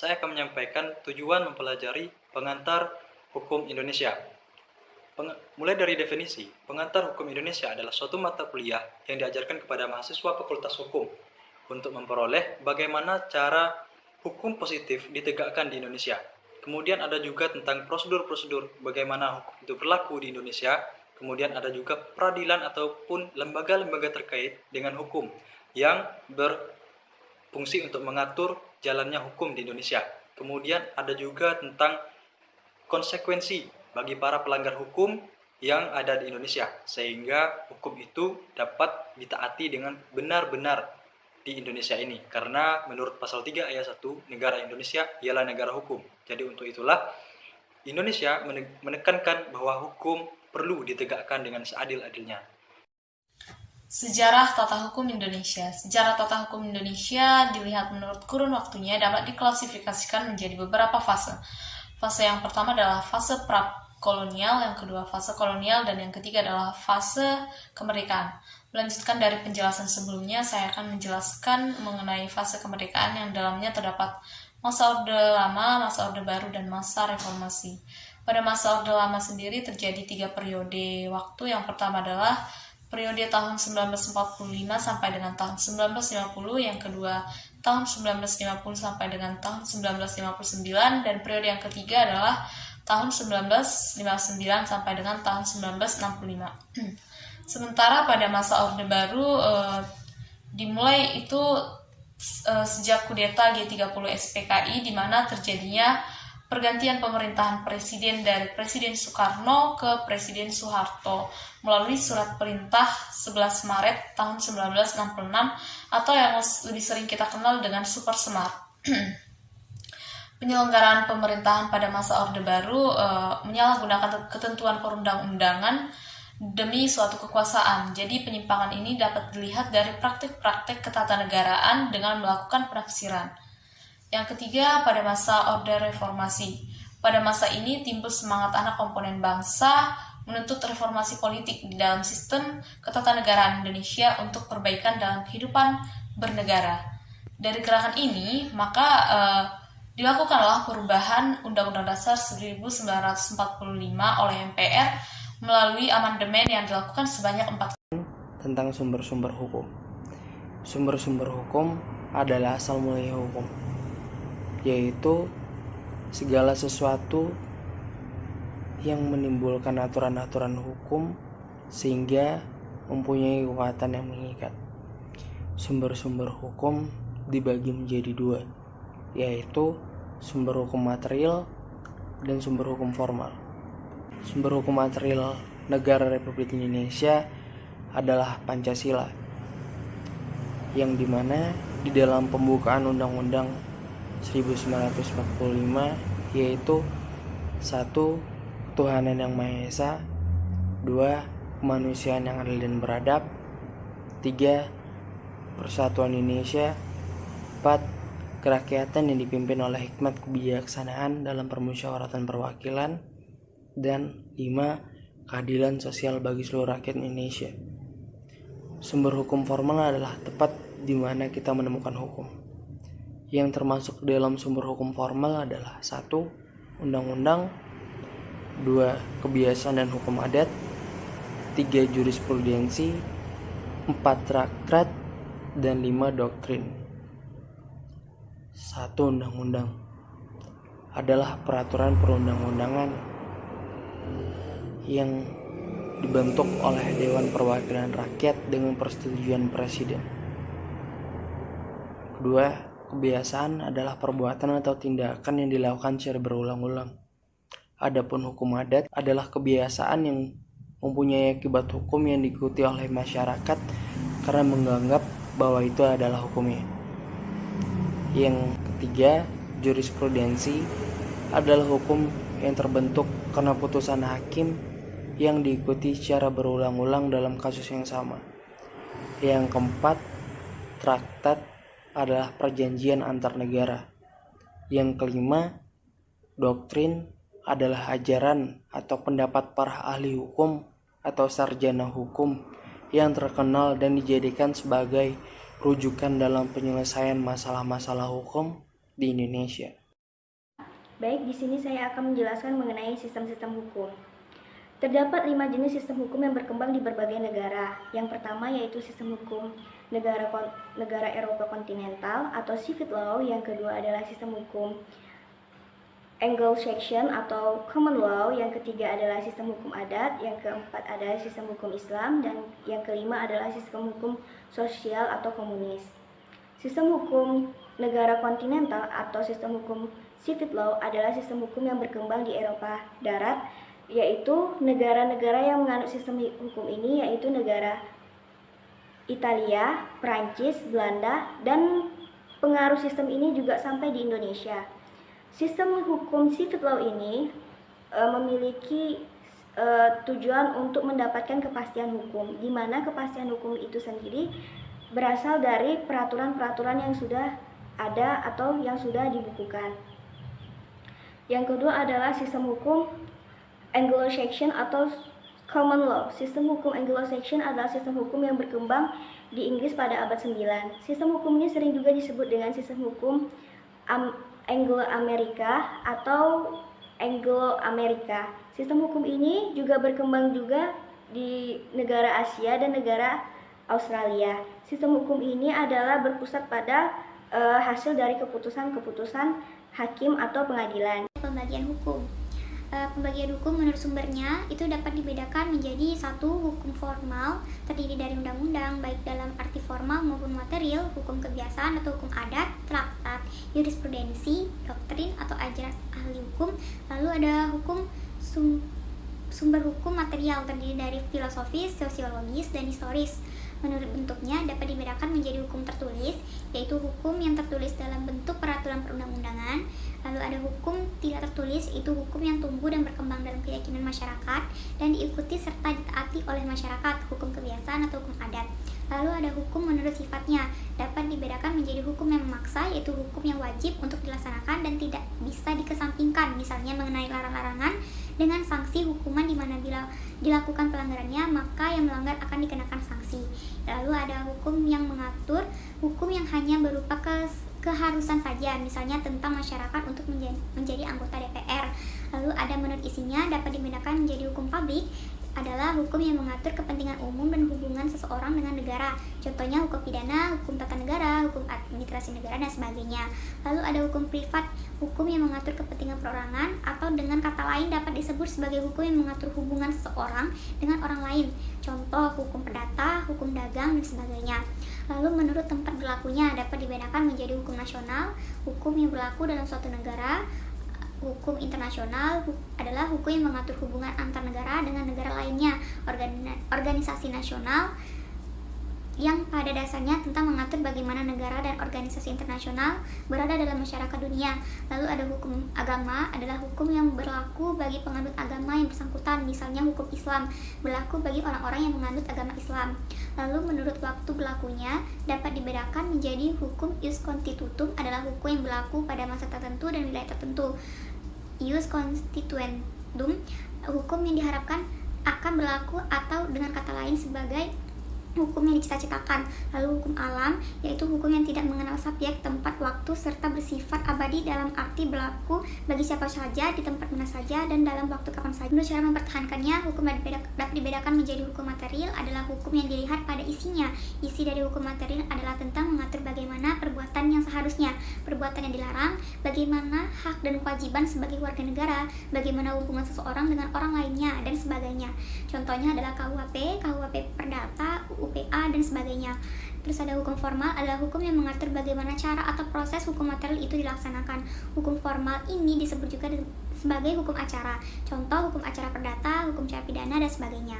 Saya akan menyampaikan tujuan mempelajari pengantar hukum Indonesia. Mulai dari definisi, pengantar hukum Indonesia adalah suatu mata kuliah yang diajarkan kepada mahasiswa Fakultas Hukum untuk memperoleh bagaimana cara hukum positif ditegakkan di Indonesia. Kemudian ada juga tentang prosedur-prosedur bagaimana hukum itu berlaku di Indonesia. Kemudian ada juga peradilan ataupun lembaga-lembaga terkait dengan hukum yang berfungsi untuk mengatur jalannya hukum di Indonesia. Kemudian ada juga tentang konsekuensi bagi para pelanggar hukum yang ada di Indonesia, sehingga hukum itu dapat ditaati dengan benar-benar di Indonesia ini. Karena menurut pasal 3 ayat 1, negara Indonesia ialah negara hukum. Jadi untuk itulah Indonesia menekankan bahwa hukum perlu ditegakkan dengan seadil-adilnya. Sejarah tata hukum Indonesia. Sejarah tata hukum Indonesia dilihat menurut kurun waktunya dapat diklasifikasikan menjadi beberapa fase. Fase yang pertama adalah fase pra-kolonial, yang kedua fase kolonial, dan yang ketiga adalah fase kemerdekaan. Melanjutkan dari penjelasan sebelumnya, saya akan menjelaskan mengenai fase kemerdekaan yang dalamnya terdapat masa Orde Lama, masa Orde Baru, dan masa Reformasi. Pada masa Orde Lama sendiri terjadi 3 periode waktu. Yang pertama adalah periode tahun 1945 sampai dengan tahun 1950, yang kedua tahun 1950 sampai dengan tahun 1959, dan periode yang ketiga adalah tahun 1959 sampai dengan tahun 1965. Sementara pada masa Orde Baru dimulai itu sejak kudeta G30 SPKI, di mana terjadinya pergantian pemerintahan presiden dari Presiden Soekarno ke Presiden Soeharto melalui surat perintah 11 Maret tahun 1966 atau yang lebih sering kita kenal dengan Super Semar. Penyelenggaraan pemerintahan pada masa Orde Baru menyalahgunakan ketentuan perundang-undangan demi suatu kekuasaan. Jadi penyimpangan ini dapat dilihat dari praktik-praktik ketatanegaraan dengan melakukan penafsiran. Yang ketiga, pada masa Orde Reformasi. Pada masa ini timbul semangat anak komponen bangsa menuntut reformasi politik di dalam sistem ketatanegaraan Indonesia untuk perbaikan dalam kehidupan bernegara. Dari gerakan ini, maka dilakukanlah perubahan Undang-Undang Dasar 1945 oleh MPR melalui amandemen yang dilakukan sebanyak 4 kali. Tentang sumber-sumber hukum. Sumber-sumber hukum adalah asal mulanya hukum, yaitu segala sesuatu yang menimbulkan aturan-aturan hukum sehingga mempunyai kekuatan yang mengikat. Sumber-sumber hukum dibagi menjadi 2, yaitu sumber hukum material dan sumber hukum formal. Sumber hukum material negara Republik Indonesia adalah Pancasila, yang dimana di dalam pembukaan Undang-Undang 1945 yaitu 1. Ketuhanan yang Maha Esa, 2. Kemanusiaan yang adil dan beradab, 3. Persatuan Indonesia, 4. Kerakyatan yang dipimpin oleh hikmat kebijaksanaan dalam permusyawaratan perwakilan, dan 5. Keadilan sosial bagi seluruh rakyat Indonesia. Sumber hukum formal adalah tempat di mana kita menemukan hukum. Yang termasuk dalam sumber hukum formal adalah 1. Undang-undang, 2. Kebiasaan dan hukum adat, 3. Jurisprudensi, 4. Traktat, dan 5. Doktrin. 1. Undang-undang adalah peraturan perundang-undangan yang dibentuk oleh Dewan Perwakilan Rakyat dengan persetujuan Presiden. Kedua, kebiasaan adalah perbuatan atau tindakan yang dilakukan secara berulang-ulang. Adapun hukum adat adalah kebiasaan yang mempunyai akibat hukum yang diikuti oleh masyarakat karena menganggap bahwa itu adalah hukumnya. Yang ketiga, jurisprudensi adalah hukum yang terbentuk karena putusan hakim yang diikuti secara berulang-ulang dalam kasus yang sama. Yang keempat, traktat adalah perjanjian antar negara. Yang kelima, doktrin adalah ajaran atau pendapat para ahli hukum atau sarjana hukum yang terkenal dan dijadikan sebagai rujukan dalam penyelesaian masalah-masalah hukum di Indonesia. Baik, di sini saya akan menjelaskan mengenai sistem-sistem hukum. Terdapat 5 jenis sistem hukum yang berkembang di berbagai negara. Yang pertama yaitu sistem hukum negara Eropa kontinental atau civil law. Yang kedua adalah sistem hukum Anglo-Saxon atau common law. Yang ketiga adalah sistem hukum adat. Yang keempat adalah sistem hukum Islam. Dan yang kelima adalah sistem hukum sosial atau komunis. Sistem hukum negara kontinental atau sistem hukum civil law adalah sistem hukum yang berkembang di Eropa Darat, yaitu negara-negara yang menganut sistem hukum ini yaitu negara Italia, Prancis, Belanda, dan pengaruh sistem ini juga sampai di Indonesia. Sistem hukum civil law ini memiliki tujuan untuk mendapatkan kepastian hukum, di mana kepastian hukum itu sendiri berasal dari peraturan-peraturan yang sudah ada atau yang sudah dibukukan. Yang kedua adalah sistem hukum Anglo-Saxon atau common law. Sistem hukum Anglo-Saxon adalah sistem hukum yang berkembang di Inggris pada abad 9. Sistem hukum ini sering juga disebut dengan sistem hukum Anglo-Amerika atau Anglo-Amerika. Sistem hukum ini juga berkembang juga di negara Asia dan negara Australia. Sistem hukum ini adalah berpusat pada hasil dari keputusan-keputusan hakim atau pengadilan. Pembagian hukum. Pembagian hukum menurut sumbernya itu dapat dibedakan menjadi satu, hukum formal terdiri dari undang-undang baik dalam arti formal maupun material, hukum kebiasaan atau hukum adat, traktat, jurisprudensi, doktrin atau ajaran ahli hukum. Lalu ada hukum sumber hukum material terdiri dari filosofis, sosiologis, dan historis. Menurut bentuknya dapat dibedakan menjadi hukum tertulis, yaitu hukum yang tertulis dalam bentuk peraturan perundang-undangan. Lalu ada hukum tidak tertulis, itu hukum yang tumbuh dan berkembang dalam keyakinan masyarakat dan diikuti serta ditaati oleh masyarakat, hukum kebiasaan atau hukum adat. Lalu ada hukum menurut sifatnya, dapat dibedakan menjadi hukum yang memaksa, yaitu hukum yang wajib untuk dilaksanakan dan tidak bisa dikesampingkan, misalnya mengenai larang-larangan dengan sanksi hukuman di mana bila dilakukan pelanggarannya maka yang melanggar akan dikenakan sanksi. Lalu ada hukum yang mengatur, hukum yang hanya berupa keharusan saja, misalnya tentang masyarakat untuk menjadi anggota DPR. Lalu ada menurut isinya dapat dibedakan menjadi hukum publik, adalah hukum yang mengatur kepentingan umum dan hubungan seseorang dengan negara. Contohnya hukum pidana, hukum tata negara, hukum administrasi negara, dan sebagainya. Lalu ada hukum privat, hukum yang mengatur kepentingan perorangan, atau dengan kata lain dapat disebut sebagai hukum yang mengatur hubungan seseorang dengan orang lain. Contoh hukum perdata, hukum dagang, dan sebagainya. Lalu menurut tempat berlakunya dapat dibedakan menjadi hukum nasional, hukum yang berlaku dalam suatu negara. Hukum internasional adalah hukum yang mengatur hubungan antar negara dengan negara lainnya. Organisasi nasional yang pada dasarnya tentang mengatur bagaimana negara dan organisasi internasional berada dalam masyarakat dunia. Lalu ada hukum agama, adalah hukum yang berlaku bagi penganut agama yang bersangkutan, misalnya hukum Islam berlaku bagi orang-orang yang menganut agama Islam. Lalu menurut waktu berlakunya dapat dibedakan menjadi hukum ius constitutum, adalah hukum yang berlaku pada masa tertentu dan wilayah tertentu. Ius constituendum, hukum yang diharapkan akan berlaku atau dengan kata lain sebagai hukum yang dicita-citakan. Lalu hukum alam, yaitu hukum yang tidak mengenal subjek, tempat, waktu, serta bersifat abadi dalam arti berlaku bagi siapa saja, di tempat mana saja, dan dalam waktu kapan saja. Menurut cara mempertahankannya, hukum dapat dibedakan menjadi hukum material, adalah hukum yang dilihat pada isinya. Isi dari hukum material adalah tentang mengatur bagaimana perbuatan yang seharusnya, perbuatan yang dilarang, bagaimana hak dan kewajiban sebagai warga negara, bagaimana hubungan seseorang dengan orang lainnya, dan sebagainya. Contohnya adalah KUHP, KUHP Perdata, UPA, dan sebagainya. Terus ada hukum formal, adalah hukum yang mengatur bagaimana cara atau proses hukum material itu dilaksanakan. Hukum formal ini disebut juga sebagai hukum acara. Contoh hukum acara perdata, hukum acara pidana, dan sebagainya.